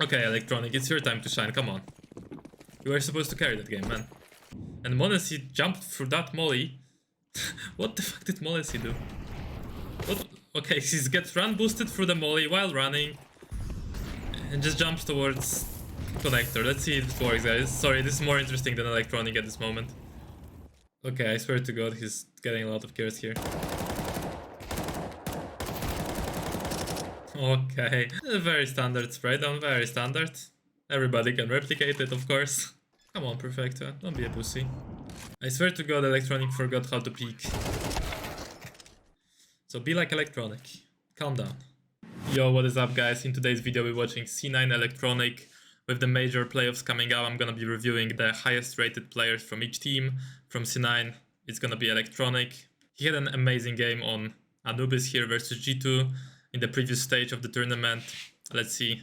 Okay, electroNic, it's your time to shine, come on. You were supposed to carry that game, man. And m0NESY jumped through that molly. What the fuck did m0NESY do? What? Okay, he gets run boosted through the molly while running. And just jumps towards connector. Let's see if it works, guys. Sorry, this is more interesting than electroNic at this moment. Okay, I swear to god, he's getting a lot of kills here. Okay, very standard spray down, very standard. Everybody can replicate it, of course. Come on, Perfecto, don't be a pussy. I swear to god, electroNic forgot how to peek. So be like electroNic. Calm down. Yo, what is up, guys? In today's video we're watching C9 electroNic. With the major playoffs coming up, I'm gonna be reviewing the highest rated players from each team. From C9, it's gonna be electroNic. He had an amazing game on Anubis here versus G2 in the previous stage of the tournament. Let's see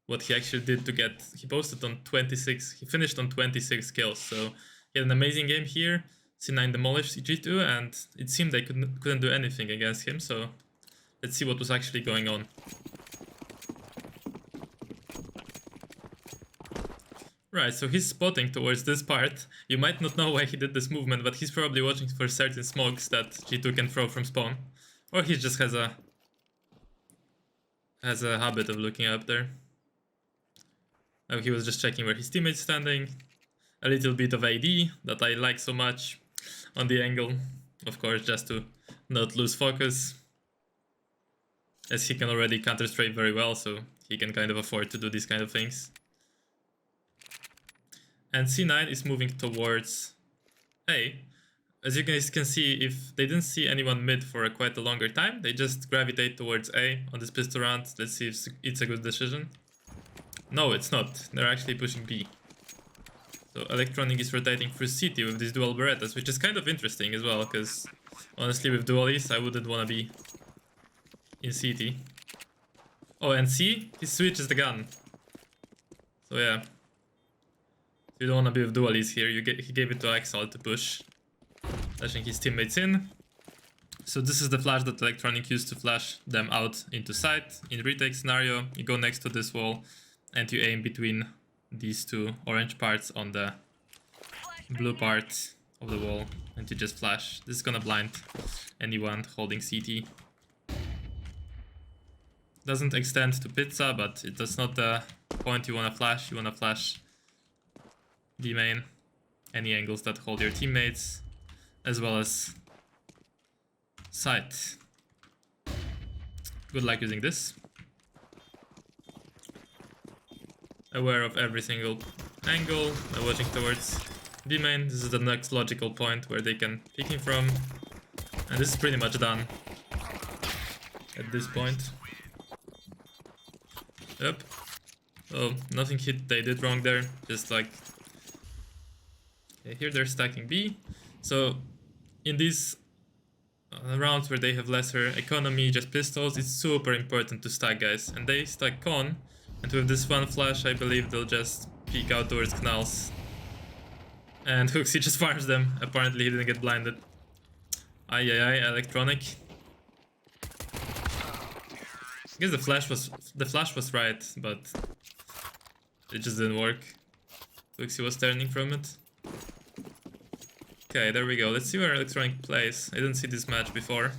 what he actually did to get... He posted on 26, he finished on 26 kills, so he had an amazing game here. C9 demolished G2 and it seemed they couldn't do anything against him, so let's see what was actually going on. Right, so he's spotting towards this part. You might not know why he did this movement, but he's probably watching for certain smokes that G2 can throw from spawn. Or he just has a habit of looking up there. Oh, he was just checking where his teammate's standing. A little bit of AD that I like so much on the angle. Of course, just to not lose focus. As he can already counter-strafe very well, so he can kind of afford to do these kind of things. And C9 is moving towards A. As you guys can see, if they didn't see anyone mid for quite a longer time, they just gravitate towards A on this pistol round. Let's see if it's a good decision. No, it's not. They're actually pushing B. So electroNic is rotating through CT with these dual Berettas, which is kind of interesting as well, because honestly with dualies I wouldn't want to be in CT. Oh, and see? He switches the gun. So yeah. You don't want to be with dualies here. He gave it to Axel to push, flashing his teammates in. So this is the flash that electroNic used to flash them out into sight. In retake scenario, you go next to this wall and you aim between these two orange parts on the blue part of the wall and you just flash. This is gonna blind anyone holding CT. Doesn't extend to pizza, but that's not the point you wanna flash. You wanna flash B main, any angles that hold your teammates, as well as sight. Good luck using this. Aware of every single angle, watching towards B main. This is the next logical point where they can pick him from. And this is pretty much done at this point. Yep. Oh, nothing they did wrong there, just like... Okay, here they're stacking B. So in these rounds where they have lesser economy, just pistols, it's super important to stack, guys. And they stack con, and with this one flash I believe they'll just peek out towards canals. And Hooksy just farms them. Apparently he didn't get blinded. Ay, electroNic. I guess the flash was right, but it just didn't work. Hooksy was turning from it. Okay, there we go. Let's see where electroNic plays. I didn't see this match before.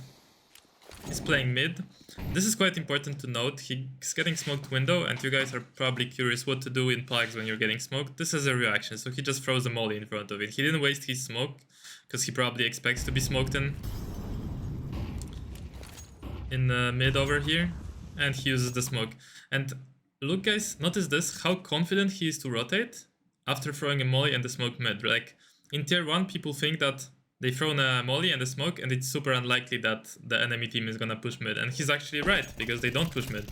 He's playing mid. This is quite important to note. He's getting smoked window, and you guys are probably curious what to do in plugs when you're getting smoked. This is a reaction, so he just throws a molly in front of it. He didn't waste his smoke, because he probably expects to be smoked in mid over here, and he uses the smoke. And look, guys, notice this, how confident he is to rotate after throwing a molly and the smoke mid. Like, in tier 1, people think that they throw a molly and a smoke and it's super unlikely that the enemy team is gonna push mid. And he's actually right, because they don't push mid.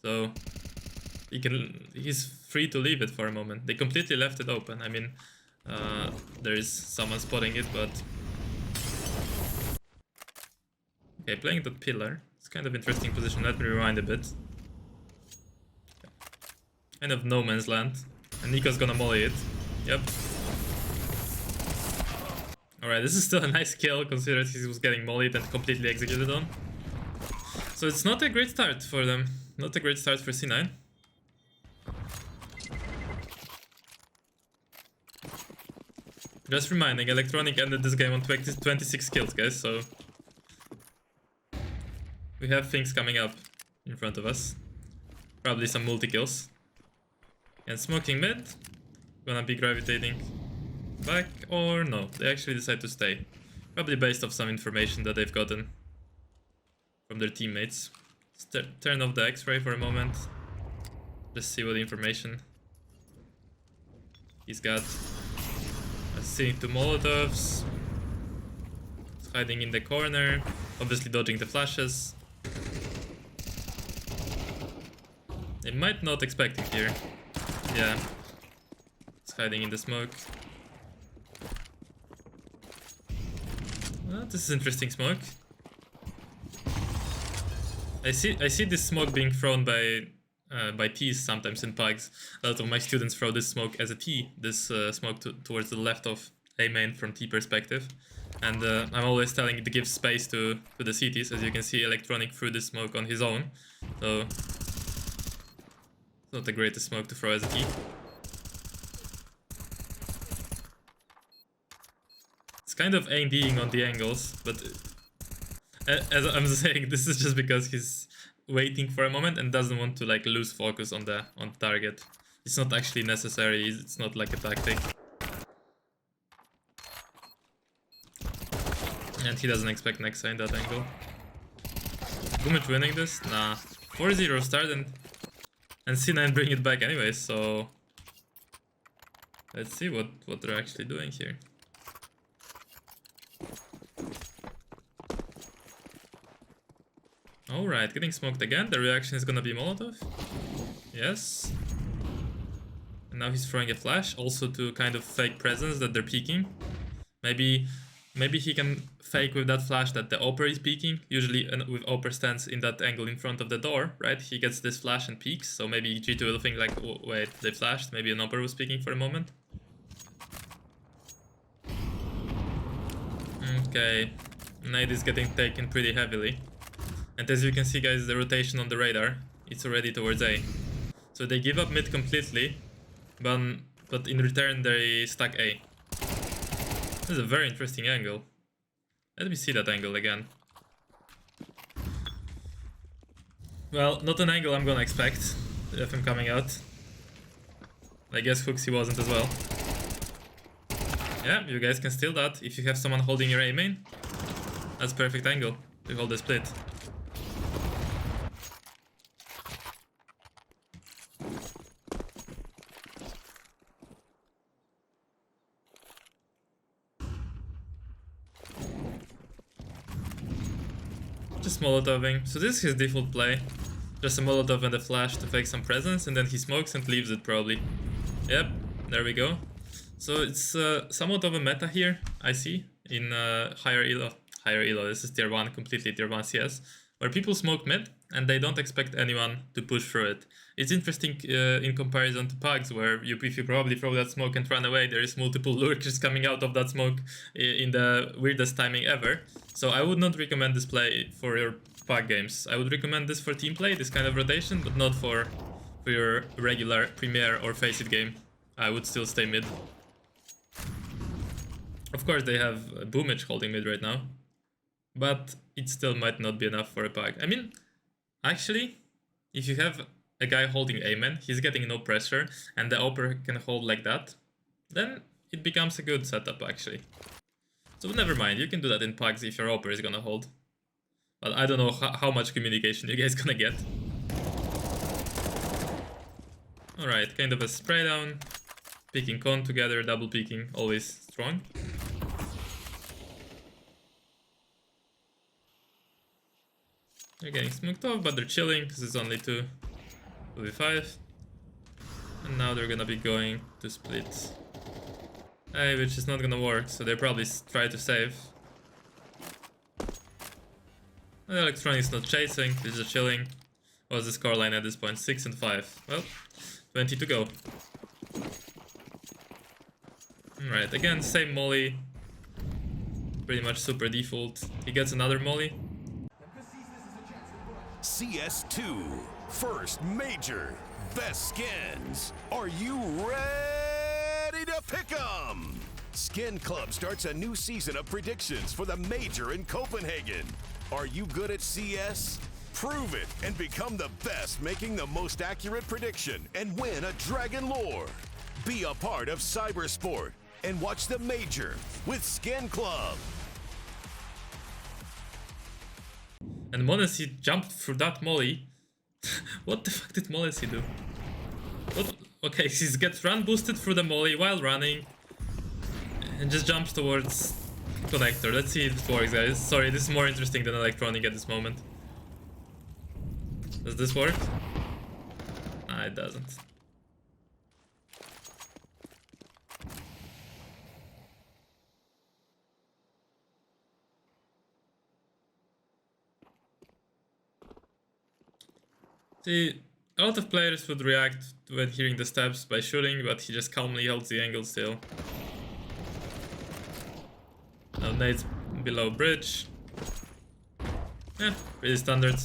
So he's free to leave it for a moment. They completely left it open. I mean, there is someone spotting it, but... Okay, playing that pillar. It's kind of interesting position. Let me rewind a bit. Kind of no man's land. And Nico's gonna molly it. Yep. Alright, this is still a nice kill, considering he was getting mollied and completely executed on. So it's not a great start for them. Not a great start for C9. Just reminding, electroNic ended this game on 26 kills, guys, so... we have things coming up in front of us. Probably some multi-kills. And smoking mid. Gonna be gravitating back, or no, they actually decide to stay. Probably based off some information that they've gotten from their teammates. Turn off the X-ray for a moment. Just see what information he's got. Seeing two Molotovs. He's hiding in the corner. Obviously dodging the flashes. They might not expect it here. Yeah. He's hiding in the smoke. Well, this is interesting smoke. I see this smoke being thrown by T's sometimes in pugs. A lot of my students throw this smoke as a T, this smoke towards the left of A main from T perspective. And I'm always telling it to give space to the CTs. As you can see, electroNic threw this smoke on his own. So, it's not the greatest smoke to throw as a T. It's kind of ADing on the angles, but as I'm saying, this is just because he's waiting for a moment and doesn't want to like lose focus on the target. It's not actually necessary. It's not like a tactic. And he doesn't expect Nexa in that angle. Boomich winning this? Nah. 4-0 start and C9 bring it back anyway, so... let's see what they're actually doing here. Alright, getting smoked again. The reaction is gonna be Molotov. Yes. And now he's throwing a flash, also to kind of fake presence that they're peeking. Maybe he can fake with that flash that the Oper is peeking. Usually with Oper stands in that angle in front of the door, right? He gets this flash and peeks, so maybe G2 will think like, oh, wait, they flashed. Maybe an Oper was peeking for a moment. Okay, Nade is getting taken pretty heavily. And as you can see, guys, the rotation on the radar, it's already towards A. So they give up mid completely, but in return they stack A. This is a very interesting angle. Let me see that angle again. Well, not an angle I'm gonna expect if I'm coming out. I guess Hooksy wasn't as well. Yeah, you guys can steal that if you have someone holding your A main. That's perfect angle to hold the split. Just Molotoving. So this is his default play. Just a Molotov and a flash to fake some presence, and then he smokes and leaves it probably. Yep, there we go. So it's somewhat of a meta here, I see, in higher elo. This is tier 1, completely tier 1 CS, where people smoke mid and they don't expect anyone to push through it. It's interesting in comparison to pugs, where if you probably throw that smoke and run away, there is multiple lurkers coming out of that smoke in the weirdest timing ever. So I would not recommend this play for your pug games. I would recommend this for team play, this kind of rotation, but not for your regular Premier or Face It game. I would still stay mid. Of course they have Boomich holding mid right now, but it still might not be enough for a pug. I mean, actually, if you have a guy holding A-man, he's getting no pressure, and the Oper can hold like that, then it becomes a good setup actually. So never mind, you can do that in pugs if your Oper is gonna hold. But I don't know how much communication you guys gonna get. Alright, kind of a spray down. Picking con together, double peeking, always strong. They're getting smoked off, but they're chilling because it's only 2v5. And now they're gonna be going to split A, which is not gonna work, so they probably try to save. The electroNic's not chasing, he's just chilling. What's the scoreline at this point? 6 and 5. Well, 20 to go. Alright, again, same molly. Pretty much super default. He gets another molly. CS2, first major, best skins. Are you ready to pick 'em? Skin Club starts a new season of predictions for the Major in Copenhagen. Are you good at CS? Prove it and become the best, making the most accurate prediction and win a Dragon Lore. Be a part of cybersport and watch the Major with Skin Club. And Monacy jumped through that molly. What the fuck did Monacy do? What? Okay, he gets run boosted through the molly while running. And just jumps towards connector. Let's see if it works, guys. Sorry, this is more interesting than electroNic at this moment. Does this work? Nah, it doesn't. See, a lot of players would react when hearing the steps by shooting, but he just calmly holds the angle still. Now nade's below bridge. Yeah, pretty standard.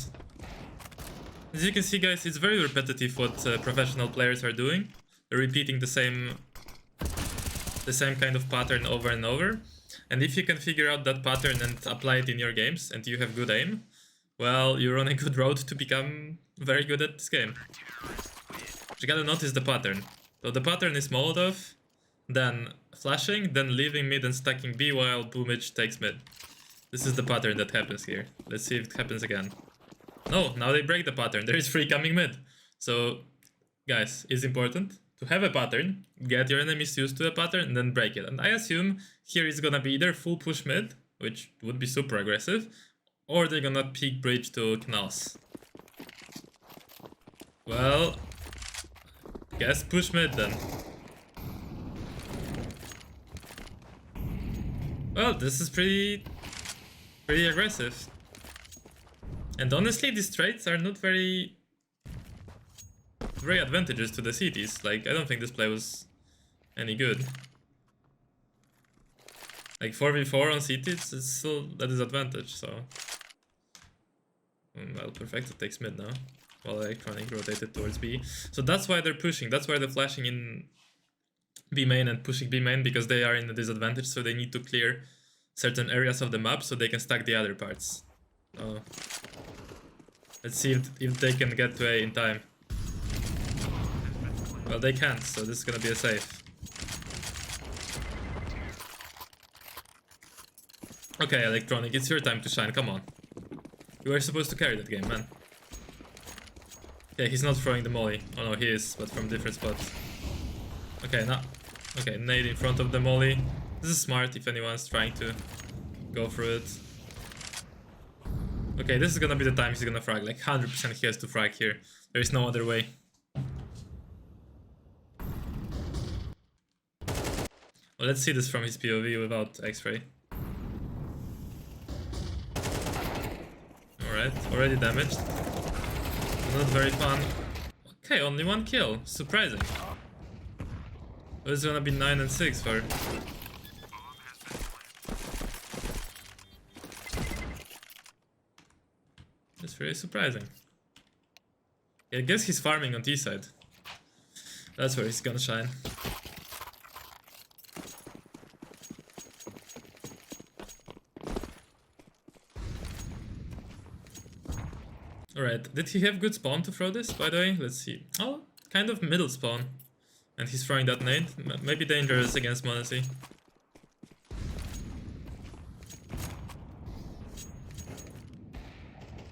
As you can see, guys, it's very repetitive what professional players are doing. They're repeating the same kind of pattern over and over. And if you can figure out that pattern and apply it in your games, and you have good aim, well, you're on a good road to become very good at this game. But you gotta notice the pattern. So the pattern is Molotov, then flashing, then leaving mid and stacking B while Boomage takes mid. This is the pattern that happens here. Let's see if it happens again. No, now they break the pattern. There is free coming mid. So, guys, it's important to have a pattern, get your enemies used to a pattern, and then break it. And I assume here is gonna be either full push mid, which would be super aggressive, or they're gonna peek bridge to canals. Well, guess push mid then. Well, this is pretty aggressive. And honestly, these traits are not very advantageous to the cities. Like, I don't think this play was any good. Like 4v4 on cities, it's still a disadvantage, so... Well, Perfected takes mid now, while electroNic rotated towards B. So that's why they're pushing, that's why they're flashing in B main and pushing B main, because they are in a disadvantage, so they need to clear certain areas of the map so they can stack the other parts. Let's see if they can get to A in time. Well, they can't, so this is gonna be a safe. Okay, electroNic, it's your time to shine, come on. You were supposed to carry that game, man. Okay, he's not throwing the molly. Oh no, he is, but from different spots. Okay, now... Okay, nade in front of the molly. This is smart if anyone's trying to go through it. Okay, this is gonna be the time he's gonna frag. Like 100% he has to frag here. There is no other way. Well, let's see this from his POV without X-ray. Alright, already damaged. Not very fun. Okay, only one kill. Surprising. This is gonna be 9 and 6 for... It's very surprising. Yeah, I guess he's farming on T side. That's where he's gonna shine. Alright, did he have good spawn to throw this, by the way? Let's see. Oh, kind of middle spawn. And he's throwing that nade. Maybe dangerous against Monacy.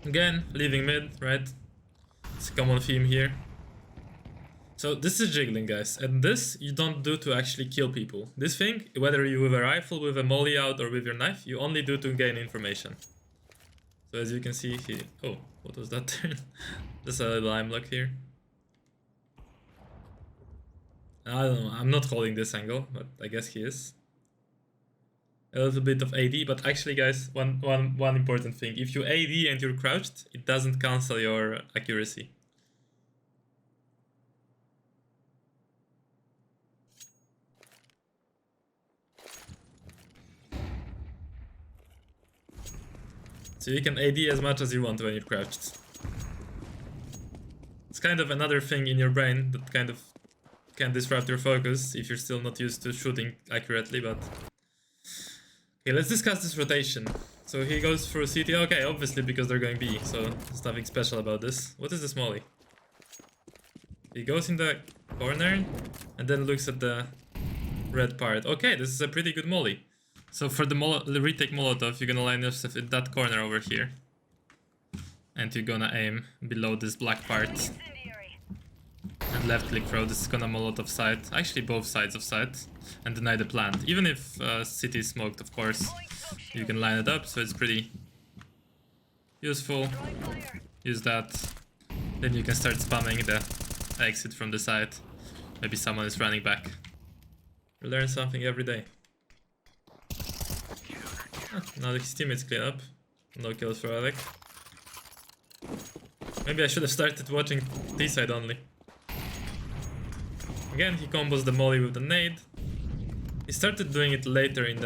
Again, leaving mid, right? It's a common theme here. So this is jiggling, guys. And this you don't do to actually kill people. This thing, whether you with a rifle, with a molly out, or with your knife, you only do to gain information. So as you can see, he... Oh, what was that turn? Just a little aim lock here. I don't know, I'm not holding this angle, but I guess he is. A little bit of AD, but actually guys, one important thing. If you AD and you're crouched, it doesn't cancel your accuracy. So you can AD as much as you want when you're crouched. It's kind of another thing in your brain that kind of can disrupt your focus if you're still not used to shooting accurately, but... Okay, let's discuss this rotation. So he goes through CT, okay, obviously because they're going B, so there's nothing special about this. What is this molly? He goes in the corner and then looks at the red part. Okay, this is a pretty good molly. So for the retake Molotov, you're gonna line yourself in that corner over here. And you're gonna aim below this black part. And left click throw, this is gonna Molotov side. Actually both sides of site. And deny the plant. Even if city is smoked, of course, you can line it up, so it's pretty useful. Use that. Then you can start spamming the exit from the side. Maybe someone is running back. You learn something every day. Now his teammates clean up. No kills for Alec. Maybe I should have started watching T-side only. Again, he combos the molly with the nade. He started doing it later in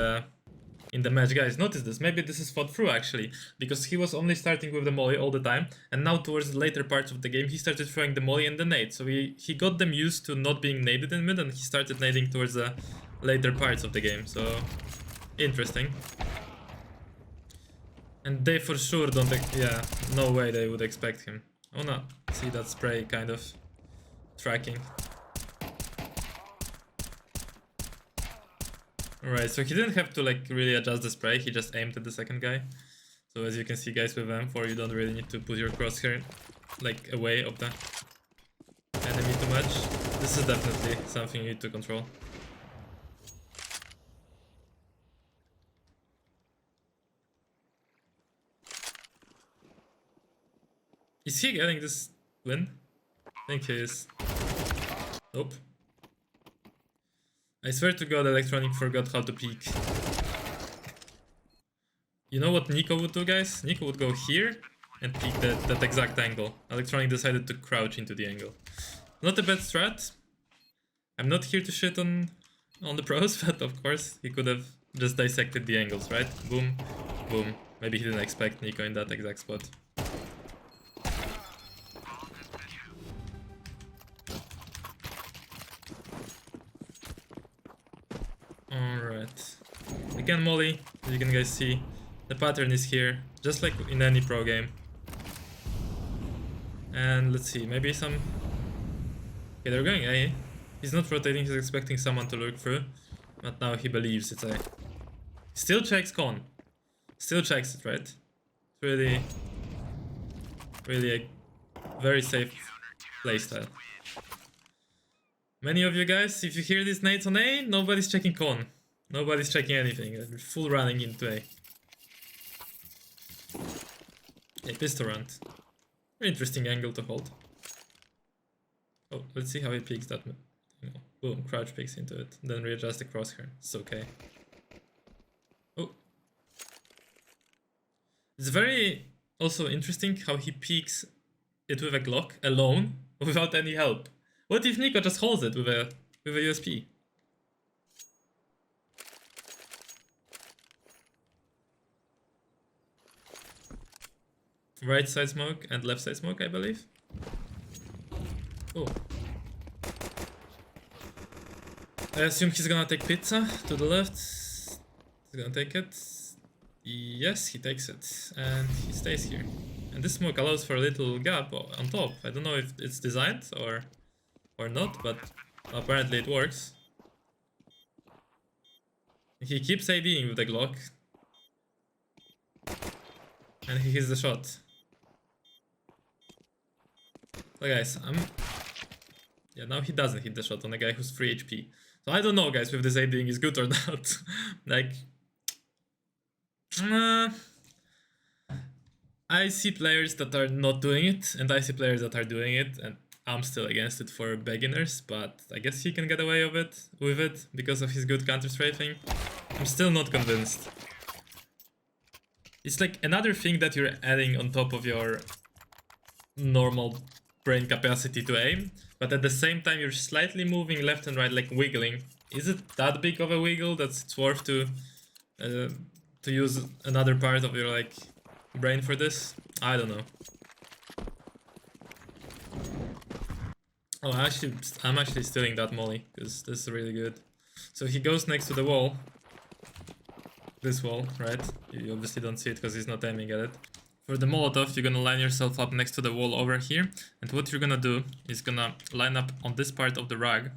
the match. Guys, notice this. Maybe this is thought through actually, because he was only starting with the molly all the time, and now towards the later parts of the game he started throwing the molly and the nade. So he got them used to not being naded in mid, and he started nading towards the later parts of the game. So interesting. And they for sure don't, yeah, no way they would expect him. I wanna see that spray kind of tracking. Alright, so he didn't have to like really adjust the spray, he just aimed at the second guy. So as you can see guys, with M4 you don't really need to put your crosshair like away of the enemy too much. This is definitely something you need to control. Is he getting this win? I think he is. Nope. I swear to god, electroNic forgot how to peek. You know what Nico would do, guys? Nico would go here and peek that exact angle. electroNic decided to crouch into the angle. Not a bad strat. I'm not here to shit on the pros, but of course he could have just dissected the angles, right? Boom, boom. Maybe he didn't expect Nico in that exact spot. Alright. Again molly, as you can guys see. The pattern is here, just like in any pro game. And let's see, maybe some... Okay, they're going A. He's not rotating, he's expecting someone to look through. But now he believes it's A. Still checks con. Still checks it, right? It's really a very safe playstyle. Many of you guys, if you hear these nades on A, nobody's checking con. Nobody's checking anything. They're full running into A. A pistol round. Very interesting angle to hold. Oh, let's see how he peeks that. Boom, crouch peeks into it. Then readjust the crosshair. It's okay. Oh. It's very also interesting how he peeks it with a Glock alone without any help. What if Nico just holds it with a USP? Right side smoke and left side smoke, I believe. Oh. I assume he's gonna take pizza to the left. He's gonna take it. Yes, he takes it. And he stays here. And this smoke allows for a little gap on top. I don't know if it's designed or not, but apparently it works. He keeps ADing with the Glock. And he hits the shot. So guys, yeah, now he doesn't hit the shot on a guy who's 3 HP. So I don't know guys if this ADing is good or not. Like... I see players that are not doing it, and I see players that are doing it, and I'm still against it for beginners, but I guess he can get away with it because of his good counter-strafing. I'm still not convinced. It's like another thing that you're adding on top of your normal brain capacity to aim, but at the same time you're slightly moving left and right, like wiggling. Is it that big of a wiggle that it's worth to use another part of your like brain for this? I don't know. Oh, I'm actually stealing that molly, because this is really good. So he goes next to the wall. This wall, right? You obviously don't see it because he's not aiming at it. For the Molotov, you're gonna line yourself up next to the wall over here. And what you're gonna do is gonna line up on this part of the rug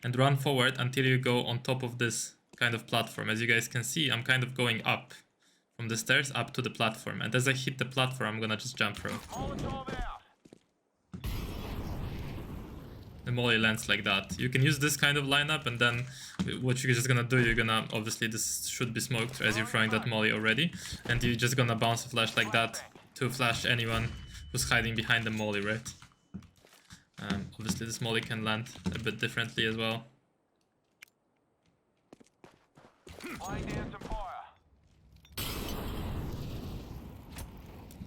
and run forward until you go on top of this kind of platform. As you guys can see, I'm kind of going up from the stairs up to the platform. And as I hit the platform, I'm gonna just jump through. The molly lands like that. You can use this kind of lineup, and then what you're just gonna do, you're gonna, obviously this should be smoked as you're throwing that molly already, and you're just gonna bounce a flash like that to flash anyone who's hiding behind the molly, right? Obviously this molly can land a bit differently as well.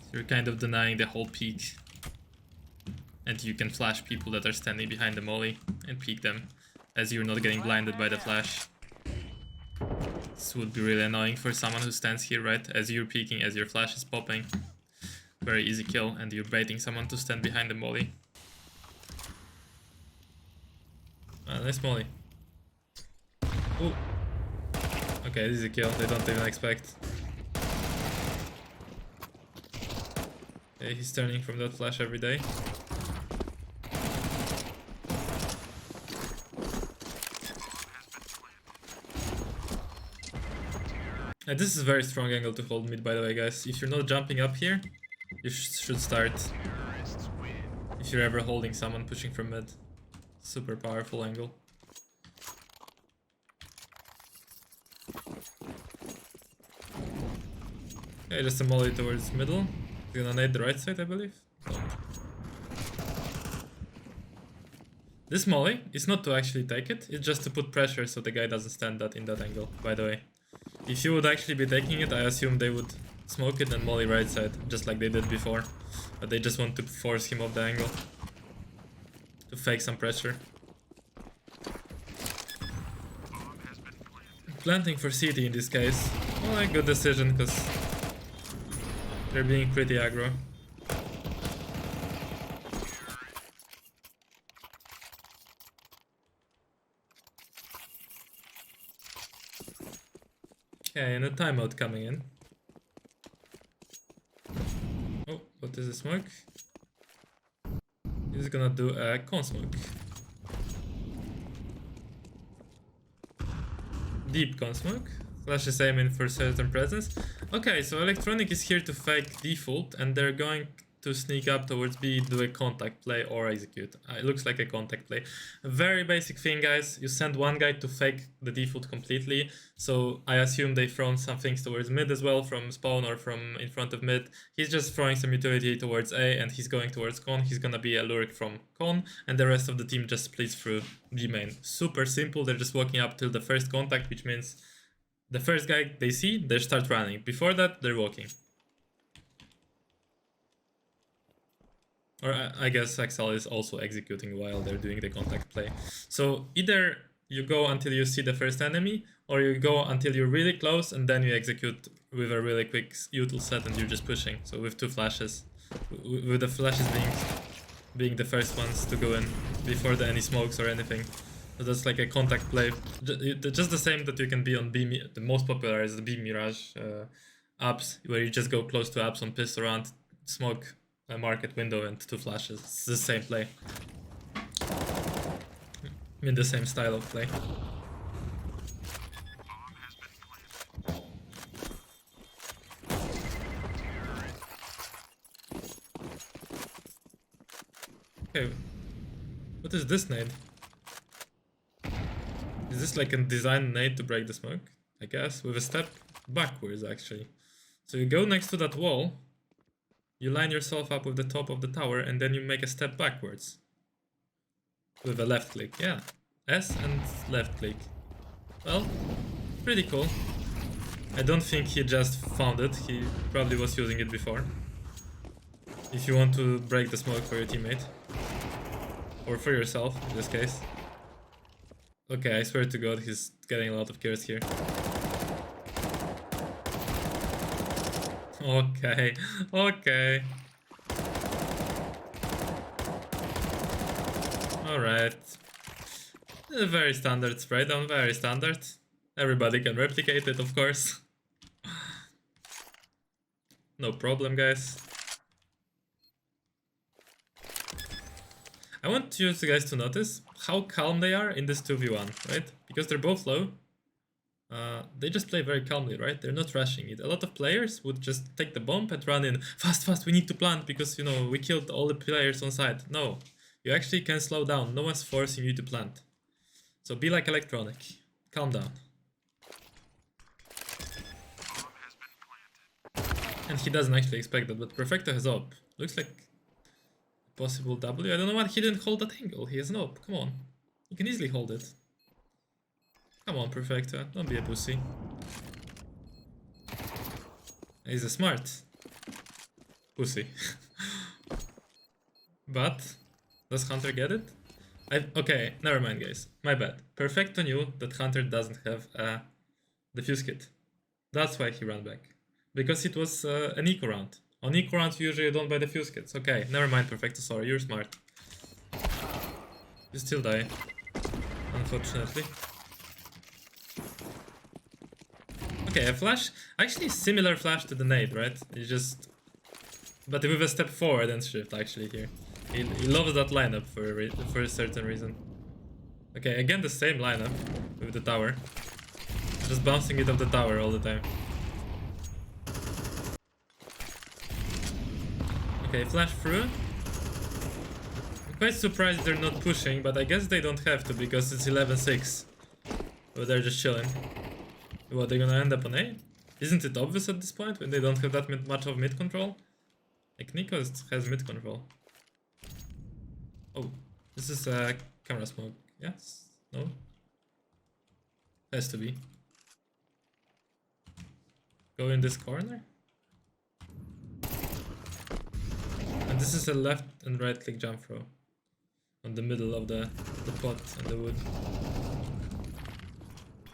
So you're kind of denying the whole peek. And you can flash people that are standing behind the molly and peek them as you're not getting blinded by the flash. This would be really annoying for someone who stands here, right? As you're peeking, as your flash is popping. Very easy kill, and you're baiting someone to stand behind the molly. Nice molly. Ooh. Okay, this is a kill, they don't even expect. Okay, he's turning from that flash every day. And this is a very strong angle to hold mid, by the way, guys. If you're not jumping up here, you should start. If you're ever holding someone pushing from mid. Super powerful angle. Okay, just a molly towards middle. He's gonna nade the right side, I believe. Oh. This molly is not to actually take it, it's just to put pressure so the guy doesn't stand that in that angle, by the way. If you would actually be taking it, I assume they would smoke it and molly right side, just like they did before. But they just want to force him off the angle. To fake some pressure. Planting for CT in this case. Well, a good decision, because they're being pretty aggro. Okay, and a timeout coming in. Oh, what is the smoke? He's gonna do a con smoke. Deep con smoke. Flash is aiming for certain presence. Okay, so electroNic is here to fake default, and they're going to sneak up towards B, do a contact play or execute. It looks like a contact play. A very basic thing, guys. You send one guy to fake the default completely. So I assume they've thrown some things towards mid as well from spawn or from in front of mid. He's just throwing some utility towards A and he's going towards con. He's gonna be a lurk from con, and the rest of the team just splits through B main. Super simple. They're just walking up till the first contact, which means the first guy they see, they start running. Before that, they're walking. Or I guess Axel is also executing while they're doing the contact play. So either you go until you see the first enemy, or you go until you're really close and then you execute with a really quick util set and you're just pushing. So with two flashes. With the flashes being the first ones to go in before any smokes or anything. So that's like a contact play. Just the same that you can be on B. The most popular is the B Mirage apps, where you just go close to apps on pistol round, smoke a market window and two flashes. It's the same play. I mean, the same style of play. Okay, what is this nade? Is this like a design nade to break the smoke? I guess, with a step backwards actually. So you go next to that wall, you line yourself up with the top of the tower, and then you make a step backwards. With a left click, yeah. S and left click. Well, pretty cool. I don't think he just found it, he probably was using it before. If you want to break the smoke for your teammate. Or for yourself, in this case. Okay, I swear to God, he's getting a lot of kills here. Okay, okay. Alright. Very standard spray down, very standard. Everybody can replicate it, of course. No problem, guys. I want you guys to notice how calm they are in this 2v1, right? Because they're both low. They just play very calmly, right? They're not rushing it. A lot of players would just take the bomb and run in. Fast, fast, we need to plant because, you know, we killed all the players on side. No, you actually can slow down. No one's forcing you to plant. So be like electroNic. Calm down. And he doesn't actually expect that, but Perfecto has AWP. Looks like possible W. I don't know why he didn't hold that angle. He has an AWP. Come on. You can easily hold it. Come on, Perfecto. Don't be a pussy. He's a smart pussy. But does Hunter get it? Okay, never mind, guys. My bad. Perfecto knew that Hunter doesn't have a defuse kit. That's why he ran back. Because it was an eco round. On eco round, you usually don't buy defuse kits. Okay, never mind, Perfecto. Sorry, you're smart. You still die, unfortunately. Okay, a flash, actually similar flash to the nade, right? You just, but with a step forward and shift actually here. He loves that lineup for a certain reason. Okay, again the same lineup with the tower. Just bouncing it off the tower all the time. Okay, flash through. I'm quite surprised they're not pushing, but I guess they don't have to because it's 11-6. But they're just chilling. What, they're gonna end up on A? Isn't it obvious at this point when they don't have that much of mid control? Like Nico has mid control. Oh, this is a camera smoke. Yes? No? Has to be. Go in this corner. And this is a left and right click jump throw. On the middle of the pot and the wood.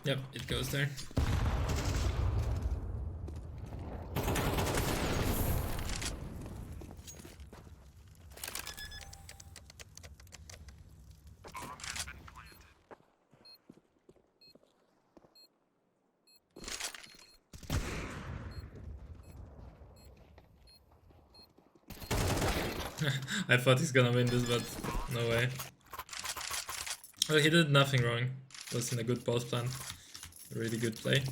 Yep, it goes there. I thought he's gonna win this, but no way. Well, he did nothing wrong. Was in a good post plan. Really good play.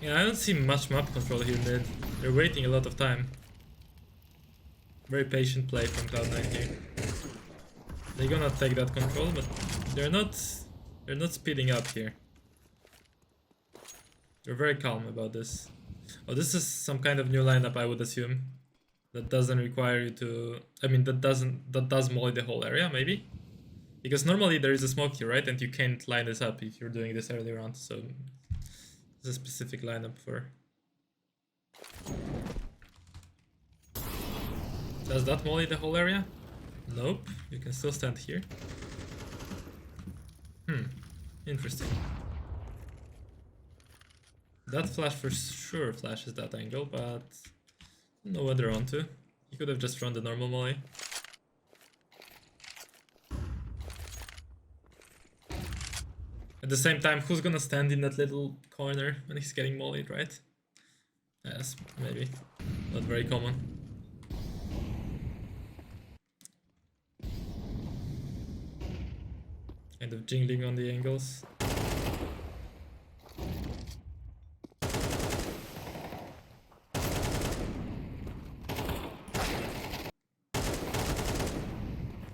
Yeah, I don't see much map control here mid. They're waiting a lot of time. Very patient play from Cloud9 here. They're gonna take that control, but they're not speeding up here. They're very calm about this. Oh, this is some kind of new lineup, I would assume. That doesn't require you to, I mean, that does molly the whole area, maybe? Because normally there is a smoke here, right? And you can't line this up if you're doing this early round, so there's a specific lineup for. Does that molly the whole area? Nope, you can still stand here. Interesting. That flash for sure flashes that angle, but I don't know what they're onto. He could have just run the normal molly. At the same time, who's gonna stand in that little corner when he's getting mollied, right? Yes, maybe. Not very common. Kind of jingling on the angles.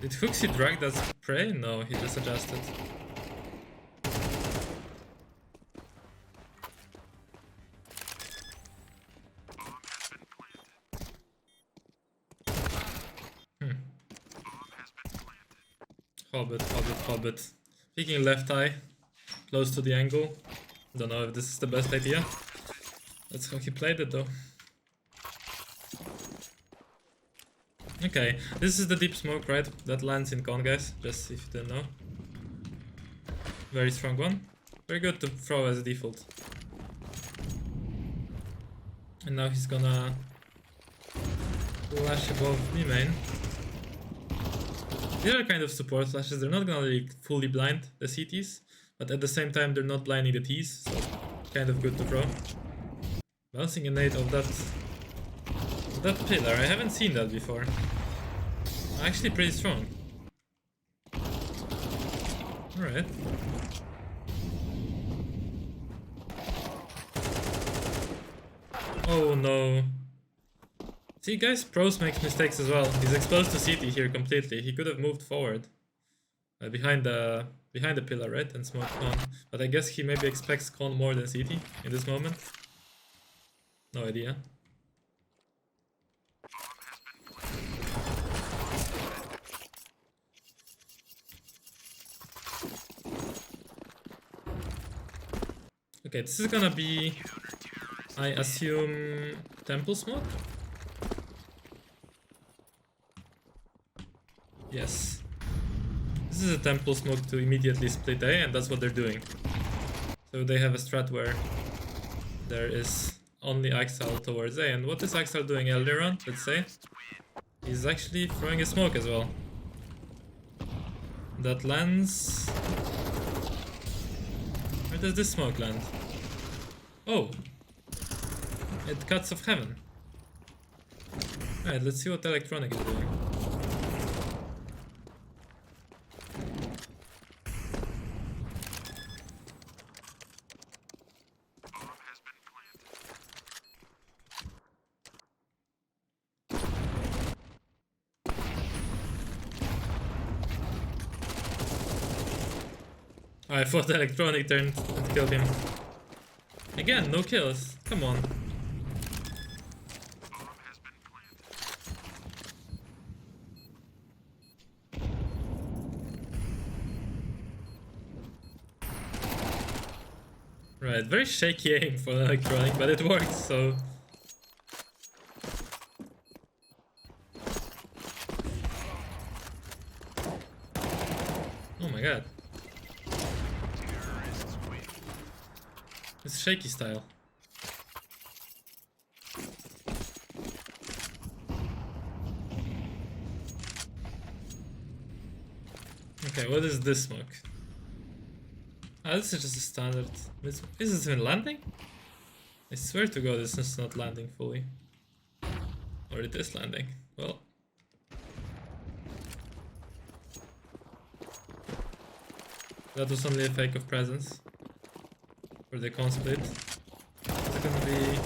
Did Hooksy drag that spray? No, he just adjusted. Hobbit. Peeking left eye, close to the angle. Don't know if this is the best idea. That's how he played it though. Okay, this is the deep smoke, right? That lands in con, guys, just if you didn't know. Very strong one. Very good to throw as a default. And now he's gonna flash above me main. These are kind of support flashes. They're not gonna like fully blind the CTs, but at the same time they're not blinding the Ts, so kind of good to throw. Bouncing a nade of that pillar. I haven't seen that before. Actually pretty strong. Alright. Oh no. See guys, pros makes mistakes as well. He's exposed to CT here completely. He could have moved forward. Behind the pillar, right? And smoked con. But I guess he maybe expects con more than CT in this moment. No idea. Okay, this is gonna be, I assume, temple smoke? Yes. This is a temple smoke to immediately split A, and that's what they're doing. So they have a strat where there is only Axel towards A, and what is Axel doing earlier on, let's say? He's actually throwing a smoke as well. That lands... Where does this smoke land? Oh! It cuts off heaven. Alright, let's see what electroNic is doing. I thought electroNic turned and killed him. Again, no kills. Come on. Right, very shaky aim for electroNic, but it works, so... Oh my god. It's shaky style. Okay, what is this smoke? Ah, this is just a standard. Is this even landing? I swear to god this is not landing fully. Or it is landing. Well. That was only a fake of presence. For the con split. It's gonna be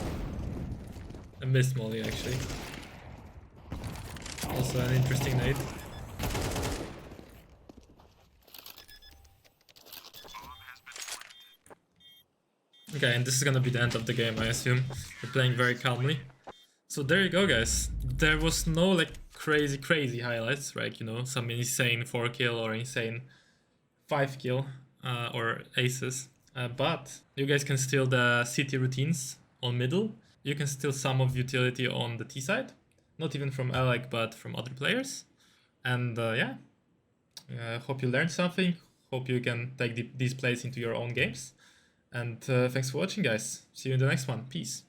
a missed molly actually. Also an interesting nade. Okay, and this is gonna be the end of the game, I assume. They're playing very calmly. So there you go, guys. There was no like crazy highlights, right? You know, some insane 4 kill or insane 5 kill or aces. But you guys can steal the CT routines on middle. You can steal some of utility on the T side. Not even from Alec, but from other players. And yeah, hope you learned something. Hope you can take these plays into your own games. And thanks for watching, guys. See you in the next one. Peace.